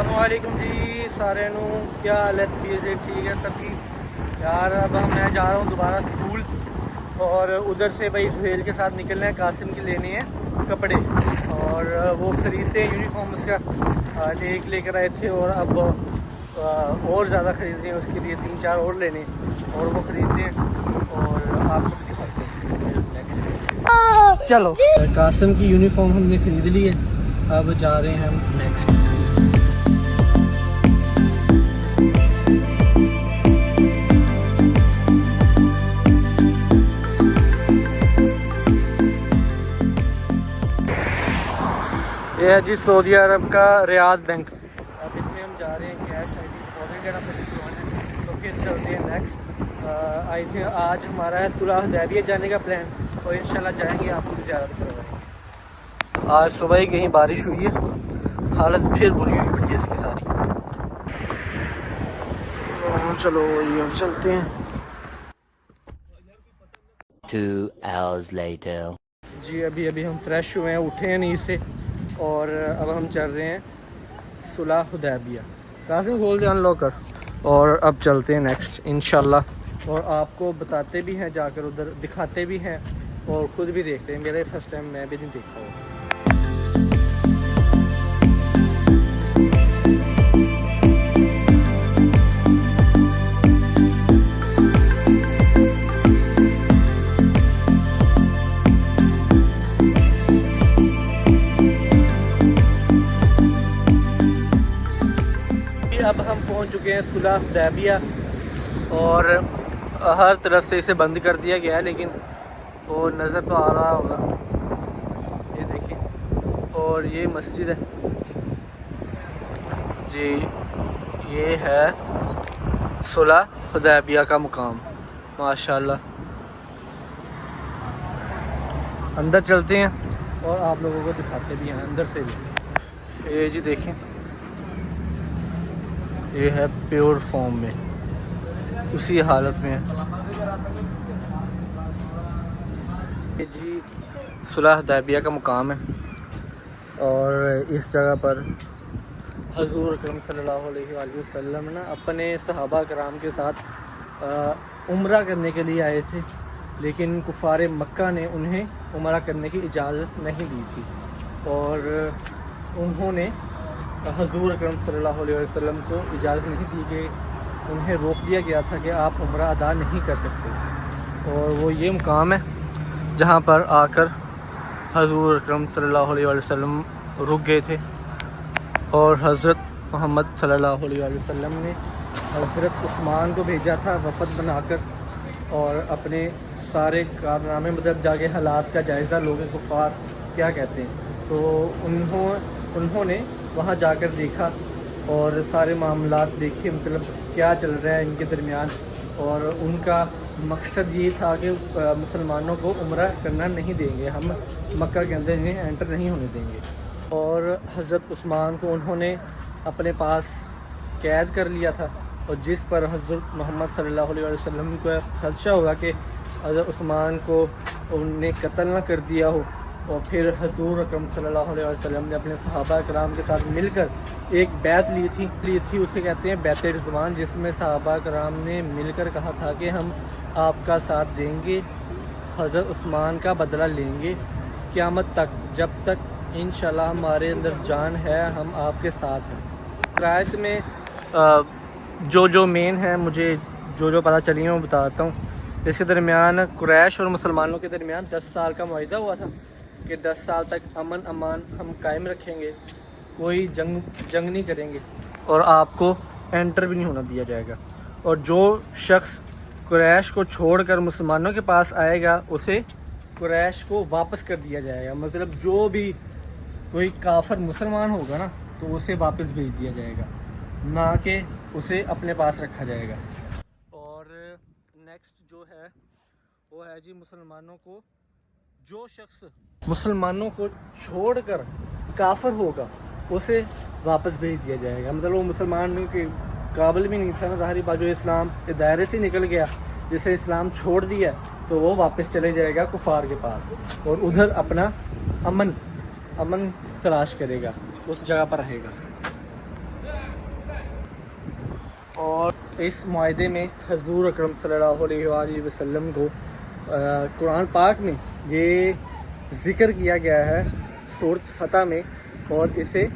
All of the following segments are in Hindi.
अस्सलामुअलैकुम जी सारे नू क्या हालत भी से ठीक है सबकी। यार अब मैं जा रहा हूँ दोबारा स्कूल और उधर से भाई सुहेल के साथ निकलना है, कासिम के लेने हैं कपड़े और वो ख़रीदते हैं यूनिफॉर्म उसका लेकर आए थे और अब और ज़्यादा ख़रीदने हैं उसके लिए 3-4 और लेने और वो ख़रीदते हैं और आपको भी दिखाते हैं नेक्स्ट। चलो कासिम की यूनिफॉर्म हमने ख़रीद ली है, अब जा रहे हैं हम नेक्स्ट। ये है जी सऊदी अरब का रियाद बैंक। अब इसमें हम जा रहे हैं कैश आई डिपॉजिट करना है तो फिर चलते हैं नेक्स्ट। आई थिंक आज हमारा है सुलह हुदैबिया जाने का प्लान और इंशाल्लाह जाएंगे, आपको भी ज़्यारत करवाएंगे। आज सुबह ही कहीं बारिश हुई है, हालत फिर बुरी हुई पड़ी है इसकी सारी। चलो ये चलते हैं। 2 hours later जी अभी हम फ्रेश हुए हैं, उठे हैं नींद से और अब हम चल रहे हैं सुलह हुदैबिया। कासिम खोल दे अनलॉक कर और अब चलते हैं नेक्स्ट इंशाल्लाह और आपको बताते भी हैं, जाकर उधर दिखाते भी हैं और ख़ुद भी देखते हैं। मेरा फर्स्ट टाइम, मैं भी नहीं देखा हूँ। अब हम पहुंच चुके हैं सुलह हुदैबिया और हर तरफ से इसे बंद कर दिया गया है, लेकिन वो नज़र तो आ रहा होगा, ये देखिए। और ये मस्जिद है जी, ये है सुलह हुदैबिया का मुकाम माशाल्लाह। अंदर चलते हैं और आप लोगों को दिखाते भी हैं अंदर से भी। ये जी देखें, ये है प्योर फॉर्म में, उसी हालत में है ये जी सुलह हुदैबिया का मुकाम है। और इस जगह पर हजूर अकरम सल्लल्लाहु अलैहि वसल्लम ना अपने सहाबा कराम के साथ उम्रा करने के लिए आए थे, लेकिन कुफार मक्का ने उन्हें उम्रा करने की इजाज़त नहीं दी थी और उन्होंने हजूर अकरम सल्लल्लाहु अलैहि वसल्लम को इजाज़त नहीं दी कि उन्हें रोक दिया गया था कि आप उम्रा अदा नहीं कर सकते। और वो ये मुकाम है जहाँ पर आकर हजूर अकरम सल्लल्लाहु अलैहि वसल्लम रुक गए थे और हज़रत मोहम्मद सल्लल्लाहु अलैहि वसल्लम ने हज़रत उस्मान को भेजा था वफ़द बनाकर और अपने सारे कारनामे मतलब जाके हालात का जायज़ा लोगों कुफ़ार क्या कहते हैं, तो उन्होंने वहाँ जाकर देखा और सारे मामलात देखे, मतलब क्या चल रहा है इनके दरमियान। और उनका मकसद ये था कि मुसलमानों को उम्रा करना नहीं देंगे, हम मक्का के अंदर इन्हें एंटर नहीं होने देंगे। और हज़रत उस्मान को उन्होंने अपने पास कैद कर लिया था और जिस पर हज़रत मोहम्मद सल्लल्लाहु अलैहि वसल्लम को ख़दशा हुआ कि हज़रत उस्मान को उन्हें कत्ल न कर दिया हो। और फिर हजूर अकरम सल्लल्लाहु अलैहि वसल्लम ने अपने सहाबा कराम के साथ मिलकर एक बैत ली थी, उसे कहते हैं बैत रिज़वान, जिसमें सहाबा कराम ने मिलकर कहा था कि हम आपका साथ देंगे, हज़रत उस्मान का बदला लेंगे क़यामत तक, जब तक इंशाल्लाह हमारे अंदर जान है हम आपके साथ हैं। रायत में जो मेन है, मुझे जो पता चली है मैं बताता हूँ। इसके दरमियान कुरैश और मुसलमानों के दरमियान 10 साल का मुआहिदा हुआ था कि 10 साल तक अमन अमान हम कायम रखेंगे, कोई जंग नहीं करेंगे और आपको एंटर भी नहीं होना दिया जाएगा। और जो शख्स कुरैश को छोड़कर मुसलमानों के पास आएगा उसे कुरैश को वापस कर दिया जाएगा, मतलब जो भी कोई काफिर मुसलमान होगा ना तो उसे वापस भेज दिया जाएगा, ना कि उसे अपने पास रखा जाएगा। और नेक्स्ट जो है वो है जी मुसलमानों को, जो शख्स मुसलमानों को छोड़कर काफिर होगा उसे वापस भेज दिया जाएगा, मतलब वो मुसलमान के काबिल भी नहीं था ना, ज़ाहिर बात जो इस्लाम के दायरे से निकल गया, जैसे इस्लाम छोड़ दिया तो वो वापस चले जाएगा कुफार के पास और उधर अपना अमन तलाश करेगा, उस जगह पर रहेगा। और इस माहदे में हज़ूर अकरम सल्लल्लाहु अलैहि वसल्लम को कुरान पाक में ये ज़िक्र किया गया है सूरत फ़तह में, और इसे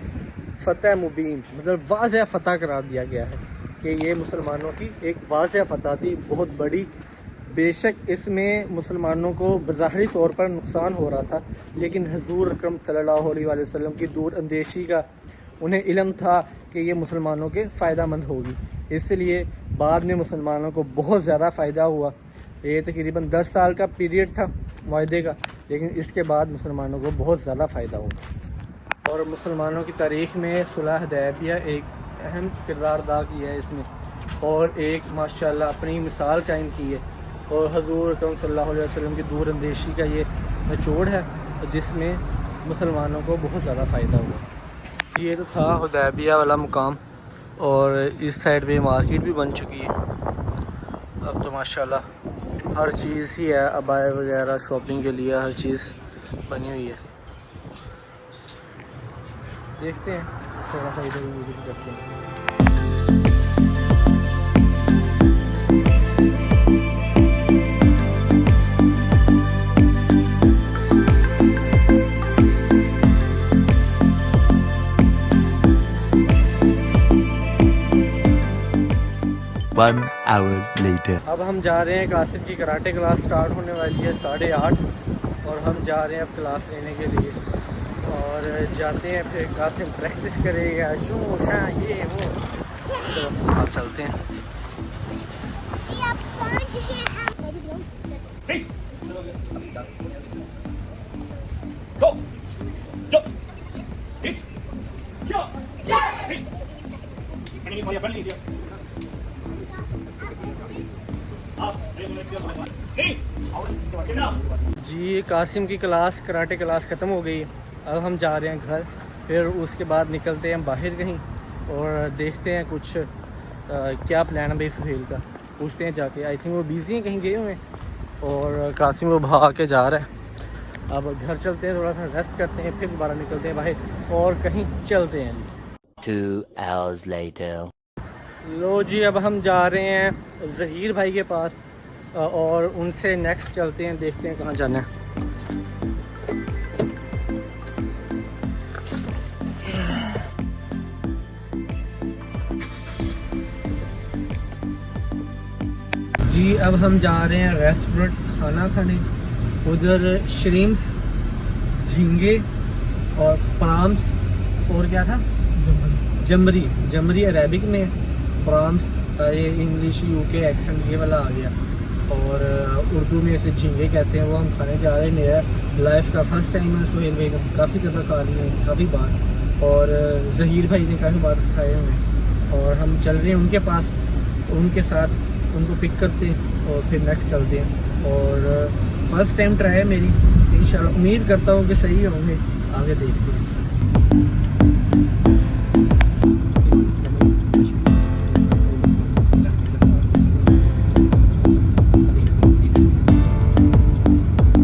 फ़तह मुबीन मतलब वाज़ह फ़तह करार दिया गया है कि ये मुसलमानों की एक वाज़ह फ़तह थी, बहुत बड़ी। बेशक इसमें मुसलमानों को बज़ाहिरी तौर पर नुकसान हो रहा था, लेकिन हज़ूर अकरम सल्लल्लाहु अलैहि वसल्लम की दूर अंदेशी का उन्हें इल्म था कि ये मुसलमानों के फ़ायदा मंद होगी, इसलिए बाद में मुसलमानों को बहुत ज़्यादा फ़ायदा हुआ। ये तकरीबन 10 साल का पीरियड था मुआहदे का, लेकिन इसके बाद मुसलमानों को बहुत ज़्यादा फ़ायदा हुआ। और मुसलमानों की तारीख़ में सुलह हुदैबिया एक अहम किरदार अदा किया है इसमें, और एक माशाल्लाह अपनी मिसाल कायम की है। और हज़ूर अकरम सल्लल्लाहु अलैहि वसल्लम की दूर अंदेशी का ये निचोड़ है, जिसमें मुसलमानों को बहुत ज़्यादा फ़ायदा हुआ। ये तो था हुदैबिया वाला मुकाम, और इस साइड पे मार्केट भी बन चुकी है। अब तो माशाल्लाह हर चीज़ ही है, अबाए वगैरह शॉपिंग के लिए हर चीज़ बनी हुई है। देखते हैं थोड़ा सा इधर विजिट करते हैं। One hour later. अब हम जा रहे हैं, कासिम की कराटे क्लास स्टार्ट होने वाली है 8:30, और हम जा रहे हैं अब क्लास लेने के लिए, और जाते हैं फिर कासिम प्रैक्टिस करेगा शो शा ये वो, तो आप चलते हैं। जी कासिम की क्लास कराटे क्लास ख़त्म हो गई, अब हम जा रहे हैं घर। फिर उसके बाद निकलते हैं बाहर कहीं और देखते हैं कुछ क्या प्लान है भाई सुहेल का, पूछते हैं जाके। आई थिंक वो बिज़ी हैं, कहीं गए हुए हैं, और कासिम वो भाग के जा रहा है। अब घर चलते हैं, थोड़ा सा रेस्ट करते हैं, फिर दोबारा निकलते हैं बाहर और कहीं चलते हैं। 2 hours later. लो जी, अब हम जा रहे हैं ज़हीर भाई के पास, और उनसे नेक्स्ट चलते हैं, देखते हैं कहाँ जाना है। जी अब हम जा रहे हैं रेस्टोरेंट खाना खाने। उधर श्रिम्स, झींगे और प्राम्स, और क्या था, जमरी अरेबिक में, प्राम्स ये इंग्लिश यूके एक्सेंट ये वाला आ गया, और उर्दू में इसे झींगे कहते हैं। वो हम खाने जा रहे हैं, मेरा लाइफ का फर्स्ट टाइम है। सुहेल भाई ने काफ़ी दफ़ा खा लिए हैं, काफ़ी बार, और ज़हीर भाई ने काफ़ी बार खाए हैं, और हम चल रहे हैं उनके पास, उनके साथ उनको पिक करते हैं और फिर नेक्स्ट चलते हैं। और फर्स्ट टाइम ट्राई है मेरी, इंशाल्लाह उम्मीद करता हूँ कि सही होंगे, आगे देखते हैं।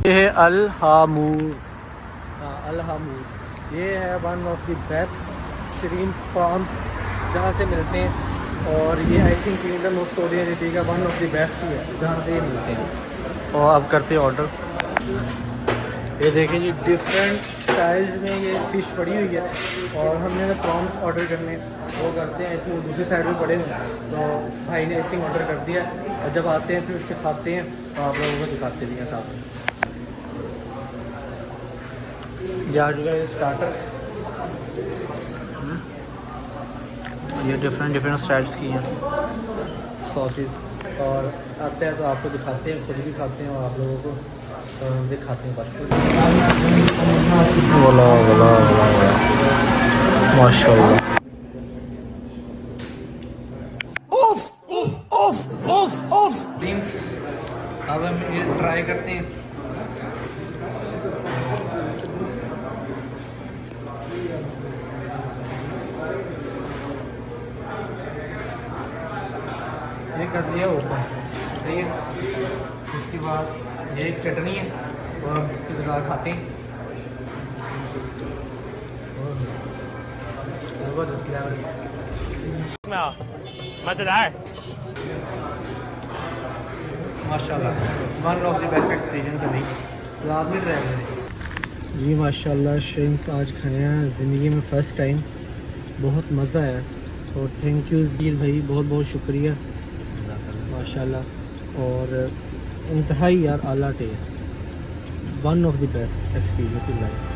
ये है अल हामूर, अल हामूर ये है one of the best shrimps prawns जहाँ से मिलते हैं, और ये I think kingdom of Saudi Arabia का वन ऑफ द बेस्ट ही है जहाँ से ये मिलते हैं। और अब करते हैं ऑर्डर। ये देखें जी, डिफरेंट स्टाइल्स में ये फ़िश पड़ी हुई है, और हमने ना प्रॉन्स ऑर्डर करने वो करते हैं। आई थिंक दूसरी साइड में पड़े हैं, तो भाई ने आई थिंक ऑर्डर कर दिया, और जब आते हैं फिर उससे खाते हैं, तो आप लोगों को दिखाते भी हैं साथ में। ये आ चुका है स्टार्टर, ये डिफरेंट स्टाइल्स की हैं सॉसेस, और आते हैं तो आपको दिखाते हैं, खुद भी खाते हैं और आप लोगों को दिखाते हैं बस। वाला माशाल्लाह। अब हम ये ट्राई करते हैं। ये कर दिया ऊपर, सही है। उसके बाद ये एक चटनी है, और हम इसके साथ खाते हैं। ज़बरदस्त लेवल। मज़ेदार माशाल्लाह, one of the best experience अभी लाजमी ट्रैवल जी। माशाल्लाह श्रिम्स आज खाए हैं ज़िंदगी में फ़र्स्ट टाइम, बहुत मज़ा आया और थैंक यू ज़ीर भाई, बहुत बहुत शुक्रिया माशाल्लाह। और इंतहाई यार आला test, one of the best experience in life.